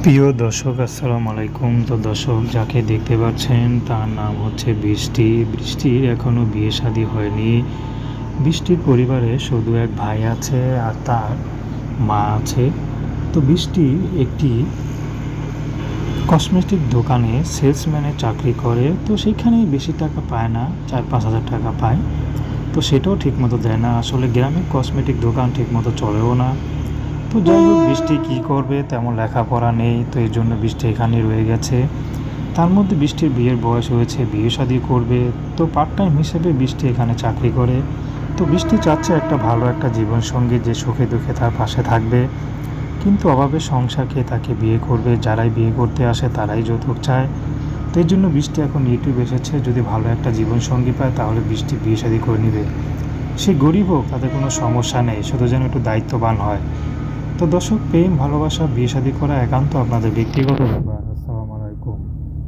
প্রিয় দর্শক, আসসালামু আলাইকুম। তো দর্শক, যাকে দেখতে পাচ্ছেন তার নাম হচ্ছে বৃষ্টি। বৃষ্টির এখনও বিয়ে শাদী হয়নি। বৃষ্টির পরিবারে শুধু এক ভাই আছে আর তার মা আছে। তো বৃষ্টি একটি কসমেটিক দোকানে সেলসম্যানের চাকরি করে। তো সেইখানেই বেশি টাকা পায় না, 4-5 হাজার টাকা পায়। তো সেটাও ঠিকমতো দেয় না। আসলে গ্রামের কসমেটিক দোকান ঠিকমতো চলেও না। তো যাই হোক, বৃষ্টি কী করবে, তেমন লেখাপড়া নেই, তো এই জন্য বৃষ্টি এখানেই রয়ে গেছে। তার মধ্যে বৃষ্টির বিয়ের বয়স হয়েছে, বিয়ে শাদী করবে। তো পার্ট টাইম হিসেবে বৃষ্টি এখানে চাকরি করে। তো বৃষ্টি চাচ্ছে একটা ভালো একটা জীবনসঙ্গী যে সুখে দুঃখে তার পাশে থাকবে, কিন্তু অভাবে সংসার খেয়ে তাকে বিয়ে করবে। যারাই বিয়ে করতে আসে তারাই যৌতুক চায়। তো এই জন্য বৃষ্টি এখন ইউটিউব এসেছে, যদি ভালো একটা জীবনসঙ্গী পায় তাহলে বৃষ্টি বিয়ে শাদী করে নেবে। সে গরিব হোক, তাতে কোনো সমস্যা নেই, শুধু যেন একটু দায়িত্ববান হয়। তো দর্শক, প্রেম ভালোবাসা বিয়ে শাদী করা একান্ত আপনাদের ব্যক্তিগত ব্যাপার।